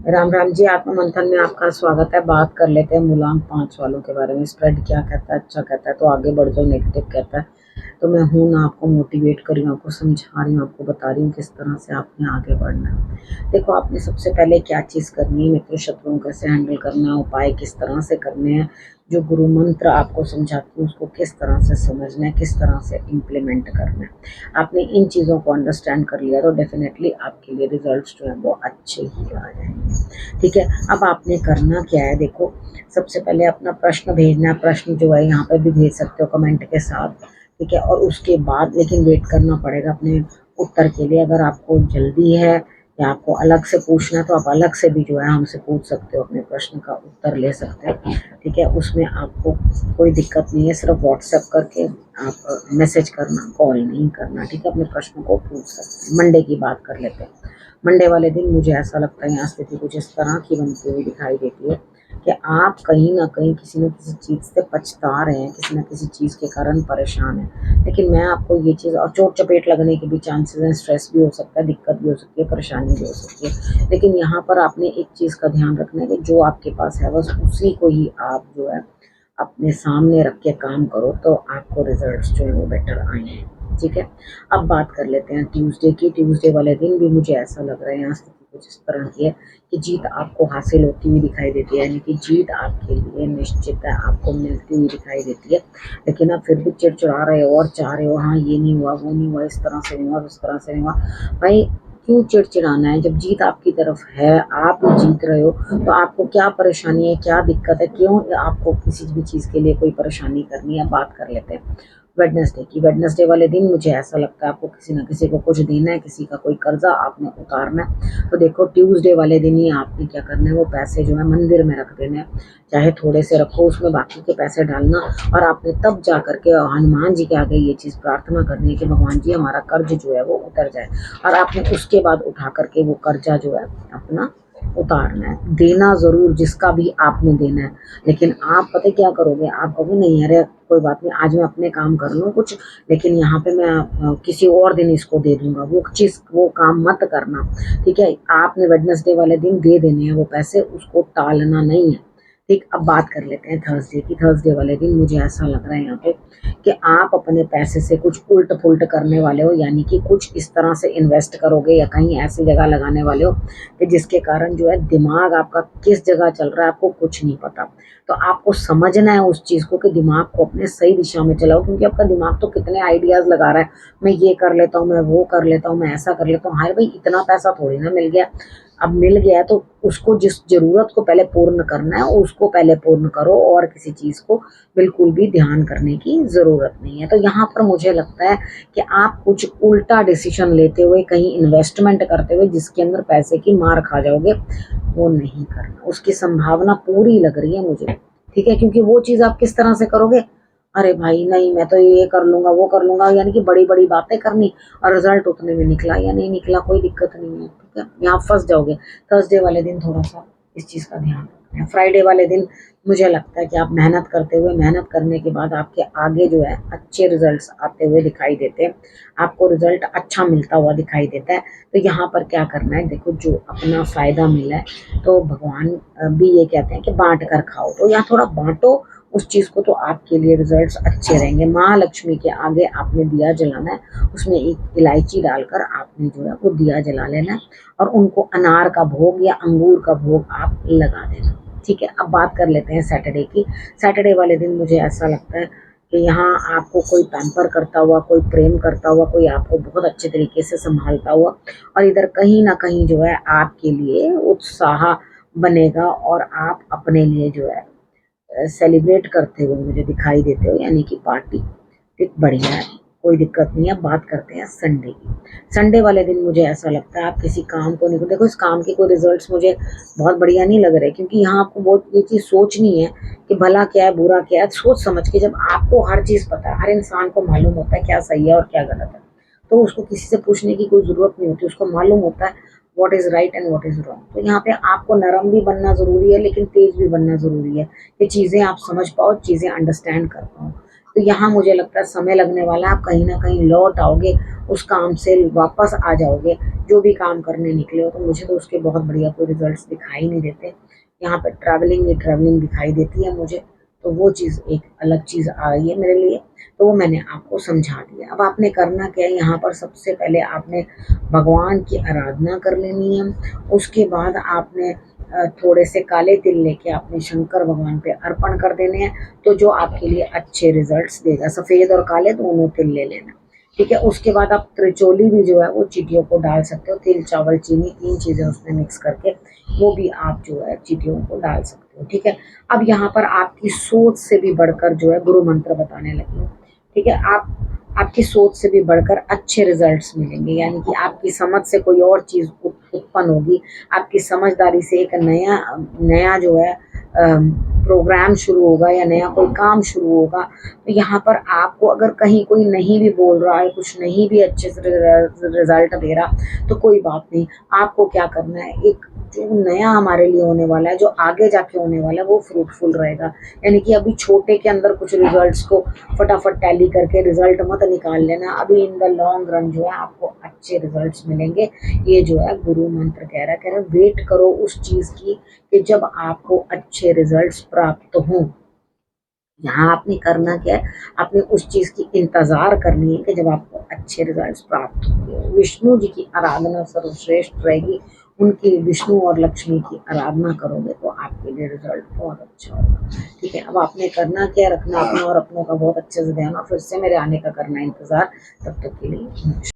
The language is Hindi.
राम राम जी। आत्म मंथन में आपका स्वागत है। बात कर लेते हैं मूलांक 5 वालों के बारे में। स्प्रेड क्या कहता है? अच्छा कहता है तो आगे बढ़ जाओ, नेगेटिव कहता है तो मैं हूं ना आपको मोटिवेट कर रही हूँ, आपको समझा रही हूँ, आपको बता रही हूँ किस तरह से आपने आगे बढ़ना है। देखो, आपने सबसे पहले क्या चीज़ करनी है, मित्र शत्रुओं कैसे हैंडल करना है, उपाय किस तरह से करने हैं, जो गुरु मंत्र आपको समझाती हूँ उसको किस तरह से समझना है, किस तरह से इम्प्लीमेंट करना है। आपने इन चीज़ों को अंडरस्टैंड कर लिया तो डेफिनेटली आपके लिए रिजल्ट्स जो है वो अच्छे ही आ जाएंगे। ठीक है, अब आपने करना क्या है, देखो, सबसे पहले अपना प्रश्न भेजना है। प्रश्न जो है यहाँ पे भी भेज सकते हो कमेंट के साथ। ठीक है, और उसके बाद लेकिन वेट करना पड़ेगा अपने उत्तर के लिए। अगर आपको जल्दी है या आपको अलग से पूछना है तो आप अलग से भी जो है हमसे पूछ सकते हो, अपने प्रश्न का उत्तर ले सकते हो। ठीक है, उसमें आपको कोई दिक्कत नहीं है, सिर्फ व्हाट्सएप करके आप मैसेज करना, कॉल नहीं करना। ठीक है, अपने प्रश्न को पूछ सकते हैं। मंडे की बात कर लेते हैं। मंडे वाले दिन मुझे ऐसा लगता है यहाँ स्थिति कुछ इस तरह की बनती हुई दिखाई देती है कि आप कहीं ना कहीं किसी न किसी चीज़ से पछता रहे हैं, किसी न किसी चीज़ के कारण परेशान हैं। लेकिन मैं आपको ये चीज़, और चोट चपेट लगने के भी चांसेस हैं, स्ट्रेस भी हो सकता है, दिक्कत भी हो सकती है, परेशानी भी हो सकती है। लेकिन यहाँ पर आपने एक चीज़ का ध्यान रखना है कि जो आपके पास है बस उसी को ही आप जो है अपने सामने रख के काम करो तो आपको रिजल्ट्स जो है वो बेटर आएंगे। ठीक है, अब बात कर लेते हैं ट्यूसडे की। ट्यूसडे वाले दिन भी मुझे ऐसा लग रहा है यहाँ स्थिति कुछ इस तरह की है कि जीत आपको हासिल होती हुई दिखाई देती है, यानी कि जीत आपके लिए निश्चित है, आपको मिलती हुई दिखाई देती है। लेकिन आप फिर भी चिड़चिड़ा रहे हो और चाह रहे हो, हाँ ये नहीं हुआ, वो नहीं हुआ, इस तरह से नहीं हुआ, उस तरह से नहीं हुआ। भाई, क्यों चिड़चिड़ाना है? जब जीत आपकी तरफ है, आप जीत रहे हो, तो आपको क्या परेशानी है, क्या दिक्कत है, क्यों आपको किसी भी चीज़ के लिए कोई परेशानी करनी है? बात कर लेते हैं वेडनेसडे की। वेडनेसडे वाले दिन मुझे ऐसा लगता है आपको किसी ना किसी को कुछ देना है, किसी का कोई कर्जा आपने उतारना है। तो देखो, ट्यूसडे वाले दिन ही आपने क्या करना है, वो पैसे जो है मंदिर में रख देने हैं। चाहे थोड़े से रखो, उसमें बाकी के पैसे डालना। और आपने तब जा करके हनुमान जी के आगे ये चीज़ प्रार्थना करनी है कि भगवान जी हमारा कर्ज जो है वो उतर जाए। और आपने उसके बाद उठा करके वो कर्जा जो है अपना उतारना है। देना ज़रूर, जिसका भी आपने देना है। लेकिन आप पता क्या करोगे, आप कहोगे नहीं अरे कोई बात नहीं, आज मैं अपने काम कर लूँ कुछ, लेकिन यहाँ पे मैं किसी और दिन इसको दे दूंगा। वो चीज़, वो काम मत करना। ठीक है, आपने वेडनेसडे वाले दिन दे देने हैं वो पैसे, उसको टालना नहीं है। ठीक, अब बात कर लेते हैं थर्सडे की। थर्सडे वाले दिन मुझे ऐसा लग रहा है यहाँ पे कि आप अपने पैसे से कुछ उल्ट पुल्ट करने वाले हो, यानी कि कुछ इस तरह से इन्वेस्ट करोगे या कहीं ऐसी जगह लगाने वाले हो कि जिसके कारण जो है दिमाग आपका किस जगह चल रहा है आपको कुछ नहीं पता। तो आपको समझना है उस चीज़ को कि दिमाग को अपने सही दिशा में चलाओ, क्योंकि आपका दिमाग तो कितने आइडियाज़ लगा रहा है। मैं ये कर लेता हूँ, मैं वो कर लेता हूँ, मैं ऐसा कर लेता हूँ। हाय भाई, इतना पैसा थोड़ी ना मिल गया। अब मिल गया है तो उसको, जिस ज़रूरत को पहले पूर्ण करना है उसको पहले पूर्ण करो, और किसी चीज़ को बिल्कुल भी ध्यान करने की ज़रूरत नहीं है। तो यहाँ पर मुझे लगता है कि आप कुछ उल्टा डिसीजन लेते हुए, कहीं इन्वेस्टमेंट करते हुए जिसके अंदर पैसे की मार खा जाओगे, वो नहीं करना। उसकी संभावना पूरी लग रही है मुझे। ठीक है, क्योंकि वो चीज़ आप किस तरह से करोगे, अरे भाई नहीं मैं तो ये कर लूँगा, वो कर लूँगा, यानी कि बड़ी-बड़ी बातें करनी, और रिज़ल्ट उतने में निकला या नहीं निकला कोई दिक्कत नहीं है। ठीक है, यहाँ फँस जाओगे। थर्सडे वाले दिन थोड़ा-सा इस चीज़ का ध्यान रखना है। फ्राइडे वाले दिन मुझे लगता है कि आप मेहनत करते हुए, मेहनत करने के बाद आपके आगे जो है अच्छे रिज़ल्ट्स आते हुए दिखाई देते हैं। आपको रिज़ल्ट अच्छा मिलता हुआ दिखाई देता है। तो यहाँ पर क्या करना है, देखो, जो अपना फ़ायदा मिला है तो भगवान भी ये कहते हैं कि बाँट कर खाओ। तो यहाँ थोड़ा बाँटो उस चीज़ को, तो आपके लिए रिजल्ट्स अच्छे रहेंगे। महालक्ष्मी के आगे आपने दिया जलाना है, उसमें एक इलायची डालकर आपने जो है वो दिया जला लेना है, और उनको अनार का भोग या अंगूर का भोग आप लगा देना। ठीक है, अब बात कर लेते हैं सैटरडे की। सैटरडे वाले दिन मुझे ऐसा लगता है कि यहाँ आपको कोई पैम्पर करता हुआ, कोई प्रेम करता हुआ, कोई आपको बहुत अच्छे तरीके से संभालता हुआ, और इधर कहीं ना कहीं जो है आपके लिए उत्साह बनेगा, और आप अपने लिए जो है सेलिब्रेट करते हुए मुझे दिखाई देते हो, यानी कि पार्टी। ठीक, बढ़िया है, कोई दिक्कत नहीं है। बात करते हैं संडे की। संडे वाले दिन मुझे ऐसा लगता है आप किसी काम को नहीं, देखो इस काम के कोई रिजल्ट्स मुझे बहुत बढ़िया नहीं लग रहे, क्योंकि यहाँ आपको बहुत ये चीज़ सोचनी है कि भला क्या है बुरा क्या है, सोच समझ के। जब आपको हर चीज़ पता है, हर इंसान को मालूम होता है क्या सही है और क्या गलत है, तो उसको किसी से पूछने की कोई ज़रूरत नहीं होती, उसको मालूम होता है what is right and what is wrong. तो यहाँ पे आपको नरम भी बनना ज़रूरी है, लेकिन तेज़ भी बनना ज़रूरी है कि चीज़ें आप समझ पाओ, चीज़ें अंडरस्टैंड कर पाओ। तो तो यहाँ मुझे लगता है समय लगने वाला है, आप कहीं ना कहीं लौट आओगे, उस काम से वापस आ जाओगे। जो भी काम करने निकले हो, तो मुझे तो उसके बहुत बढ़िया कोई रिजल्ट्स दिखाई नहीं देते। यहाँ पे ट्रैवलिंग ही ट्रैवलिंग दिखाई देती है मुझे, तो वो चीज़ एक अलग चीज़ आ रही है मेरे लिए, तो वो मैंने आपको समझा दिया। अब आपने करना क्या है, यहाँ पर सबसे पहले आपने भगवान की आराधना कर लेनी है। उसके बाद आपने थोड़े से काले तिल लेके आपने शंकर भगवान पे अर्पण कर देने हैं, तो जो आपके लिए अच्छे रिजल्ट्स देगा। सफ़ेद और काले दोनों तिल ले लेना, ठीक है। उसके बाद आप त्रिचोली भी जो है वो चींटियों को डाल सकते हो, तिल चावल चीनी 3 चीज़ें उसमें मिक्स करके, वो भी आप जो है चींटियों को डाल सकते हो, ठीक है। अब यहाँ पर आपकी सोच से भी बढ़कर जो है गुरु मंत्र बताने लगी हूँ, ठीक है। आपकी सोच से भी बढ़कर अच्छे रिजल्ट्स मिलेंगे, यानी कि आपकी समझ से कोई और चीज़ उत्पन्न होगी, आपकी समझदारी से एक नया नया जो है प्रोग्राम शुरू होगा या नया कोई काम शुरू होगा। तो यहाँ पर आपको अगर कहीं कोई नहीं भी बोल रहा है, कुछ नहीं भी अच्छे से रिजल्ट दे रहा, तो कोई बात नहीं। आपको क्या करना है, एक जो नया हमारे लिए होने वाला है, जो आगे जाके होने वाला है, वो फ्रूटफुल रहेगा। यानी कि अभी छोटे के अंदर कुछ रिजल्ट्स को फटाफट टैली करके रिजल्ट मत निकाल लेना। अभी इन द लॉन्ग रन जो है आपको अच्छे रिजल्ट्स मिलेंगे। ये जो है गुरु मंत्र कह रहा है वेट करो उस चीज़ की कि जब आपको अच्छे रिजल्ट्स प्राप्त हों। यहाँ आपने करना क्या है, आपने उस चीज़ की इंतज़ार करनी है कि जब आपको अच्छे रिजल्ट्स प्राप्त होंगे। विष्णु जी की आराधना सर्वश्रेष्ठ रहेगी, उनकी विष्णु और लक्ष्मी की आराधना करोगे तो आपके लिए रिजल्ट बहुत अच्छा होगा, ठीक है। अब आपने करना क्या, रखना अपना और अपनों का बहुत अच्छे से ध्यान, और फिर से मेरे आने का करना इंतज़ार। तब तक के लिए